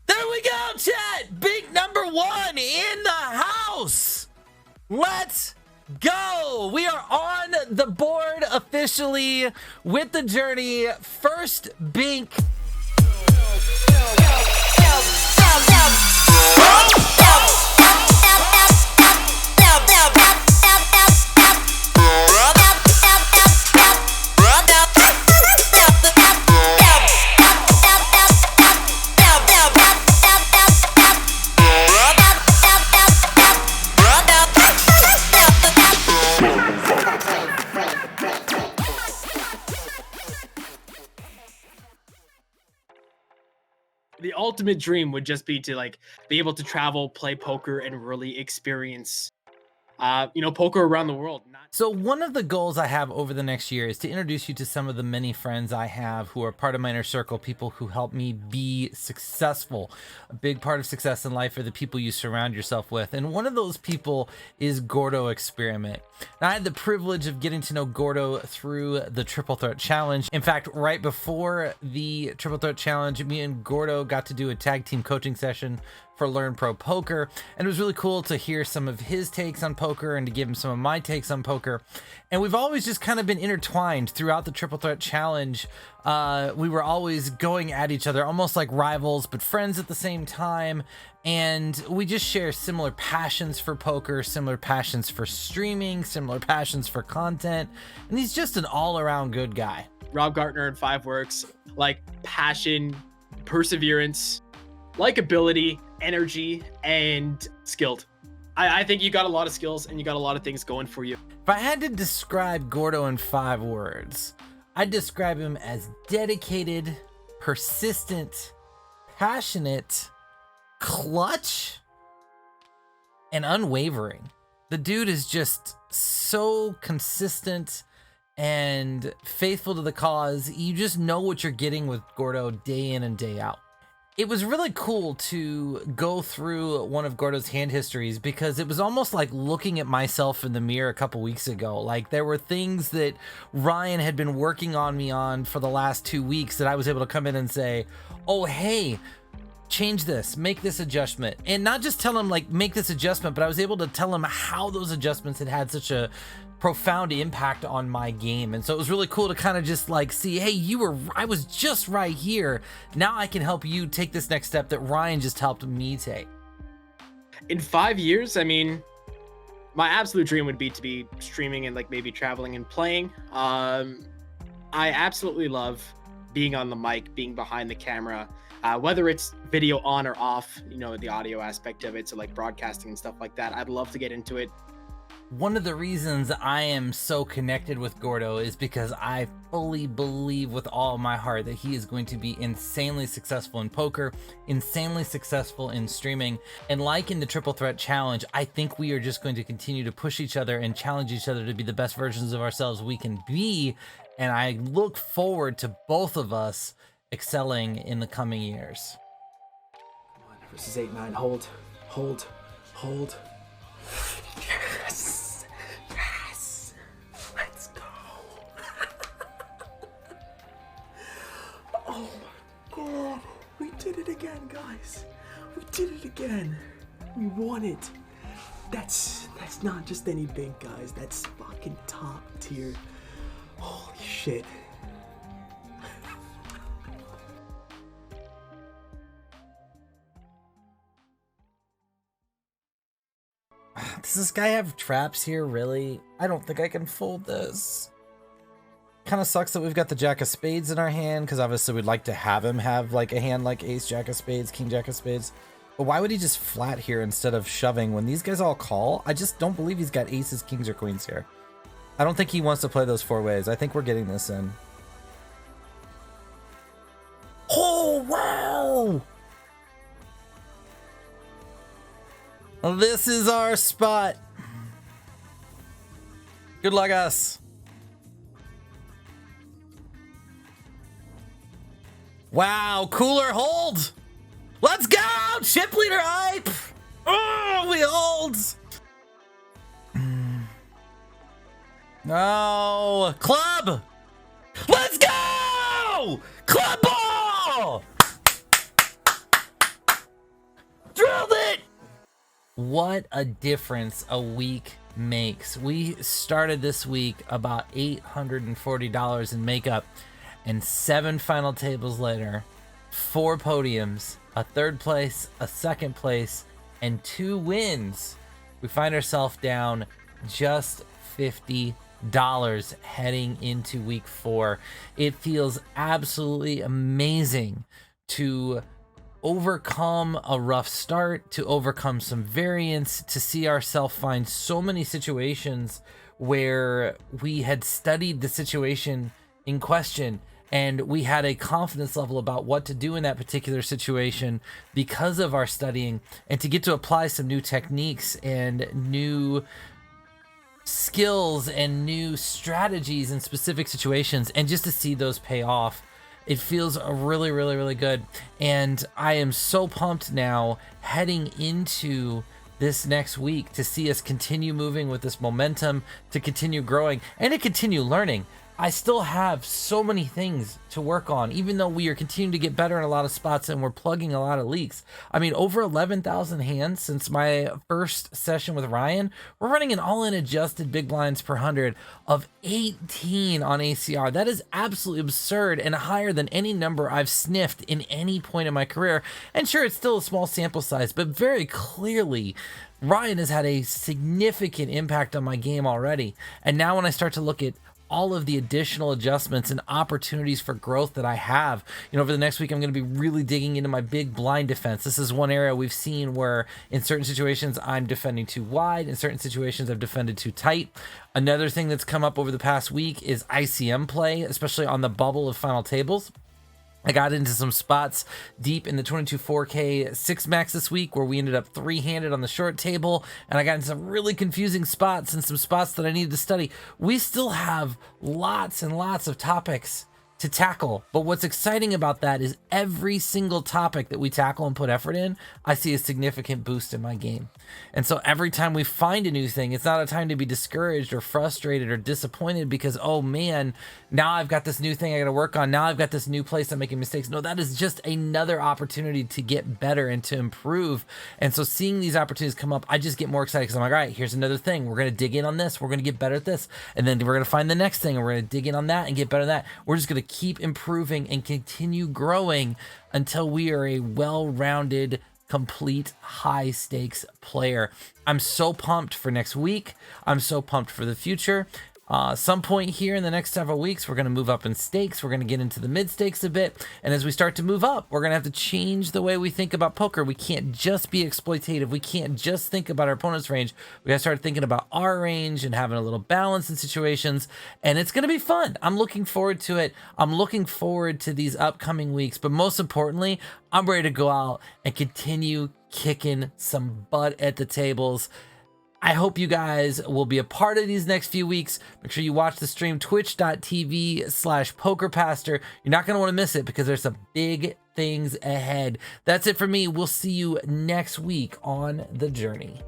There we go, chat. Big number 1 in the house. Let's go. We are on the board officially with the journey. First bink. The ultimate dream would just be to like be able to travel, play poker, and really experience, poker around the world. So one of the goals I have over the next year is to introduce you to some of the many friends I have who are part of my inner circle, people who help me be successful. A big part of success in life are the people you surround yourself with. And one of those people is GordoExperiment. Now, I had the privilege of getting to know Gordo through the Triple Threat Challenge. In fact, right before the Triple Threat Challenge, me and Gordo got to do a tag team coaching session for LearnProPoker, and it was really cool to hear some of his takes on poker and to give him some of my takes on poker. And we've always just kind of been intertwined throughout the Triple Threat Challenge. We were always going at each other, almost like rivals, but friends at the same time. And we just share similar passions for poker, similar passions for streaming, similar passions for content. And he's just an all-around good guy. Rob Gardner in 5 works, like passion, perseverance, likability, energy, and skilled. I think you got a lot of skills and you got a lot of things going for you. If I had to describe Gordo in 5 words, I'd describe him as dedicated, persistent, passionate, clutch, and unwavering. The dude is just so consistent and faithful to the cause. You just know what you're getting with Gordo day in and day out. It was really cool to go through one of Gordo's hand histories because it was almost like looking at myself in the mirror a couple weeks ago. Like there were things that Ryan had been working on me on for the last 2 weeks that I was able to come in and say, oh, hey, change this, make this adjustment. And not just tell him like, make this adjustment, but I was able to tell him how those adjustments had had such a profound impact on my game. And so it was really cool to kind of just like see, hey, I was just right here. Now I can help you take this next step that Ryan just helped me take. In 5 years, I mean, my absolute dream would be to be streaming and like maybe traveling and playing. I absolutely love being on the mic, being behind the camera, whether it's video on or off, the audio aspect of it. So like broadcasting and stuff like that. I'd love to get into it. One of the reasons I am so connected with Gordo is because I fully believe with all my heart that he is going to be insanely successful in poker, insanely successful in streaming. And like in the Triple Threat Challenge, I think we are just going to continue to push each other and challenge each other to be the best versions of ourselves we can be. And I look forward to both of us excelling in the coming years. Come on, versus 8-9, hold, hold, hold. Yes, yes, let's go. Oh my God, we did it again, guys. We did it again. We won it. That's not just any big guys. That's fucking top tier. Holy shit. Does this guy have traps here, really? I don't think I can fold this. Kind of sucks that we've got the Jack of Spades in our hand, because obviously we'd like to have him have like a hand like Ace, Jack of Spades, King, Jack of Spades. But why would he just flat here instead of shoving when these guys all call? I just don't believe he's got aces, kings, or queens here. I don't think he wants to play those 4 ways. I think we're getting this in. Oh, wow! This is our spot. Good luck, us. Wow, cooler hold. Let's go, chip leader hype. Oh, we hold. No, club. Let's go, club ball. Drilled it! What a difference a week makes. We started this week about $840 in makeup, and 7 final tables later, 4 podiums, a 3rd place, a 2nd place, and 2 wins. We find ourselves down just $50 heading into week 4. It feels absolutely amazing to overcome a rough start, to overcome some variance, to see ourselves find so many situations where we had studied the situation in question and we had a confidence level about what to do in that particular situation because of our studying, and to get to apply some new techniques and new skills and new strategies in specific situations, and just to see those pay off. It feels really, really, really good. And I am so pumped now heading into this next week to see us continue moving with this momentum, to continue growing, and to continue learning. I still have so many things to work on, even though we are continuing to get better in a lot of spots and we're plugging a lot of leaks. I mean, over 11,000 hands since my first session with Ryan. We're running an all-in adjusted big blinds per 100 of 18 on ACR. That is absolutely absurd and higher than any number I've sniffed in any point in my career. And sure, it's still a small sample size, but very clearly, Ryan has had a significant impact on my game already. And now when I start to look at all of the additional adjustments and opportunities for growth that I have, over the next week, I'm going to be really digging into my big blind defense. This is one area we've seen where in certain situations I'm defending too wide, in certain situations I've defended too tight. Another thing that's come up over the past week is ICM play, especially on the bubble of final tables. I got into some spots deep in the 22-4K 6 max this week where we ended up 3-handed on the short table, and I got into some really confusing spots and some spots that I needed to study. We still have lots and lots of topics to tackle, but what's exciting about that is every single topic that we tackle and put effort in, I see a significant boost in my game. And so every time we find a new thing, it's not a time to be discouraged or frustrated or disappointed because, oh man, now I've got this new thing I got to work on. Now I've got this new place I'm making mistakes. No, that is just another opportunity to get better and to improve. And so seeing these opportunities come up, I just get more excited because I'm like, all right, here's another thing. We're going to dig in on this. We're going to get better at this. And then we're going to find the next thing and we're going to dig in on that and get better at that. We're just going to keep improving and continue growing until we are a well-rounded, complete high stakes player. I'm so pumped for next week. I'm so pumped for the future. Some point here in the next several weeks, we're going to move up in stakes. We're going to get into the mid stakes a bit. And as we start to move up, we're going to have to change the way we think about poker. We can't just be exploitative. We can't just think about our opponent's range. We got to start thinking about our range and having a little balance in situations. And it's going to be fun. I'm looking forward to it. I'm looking forward to these upcoming weeks. But most importantly, I'm ready to go out and continue kicking some butt at the tables. I hope you guys will be a part of these next few weeks. Make sure you watch the stream, twitch.tv/PokerPastor. You're not going to want to miss it because there's some big things ahead. That's it for me. We'll see you next week on The Journey.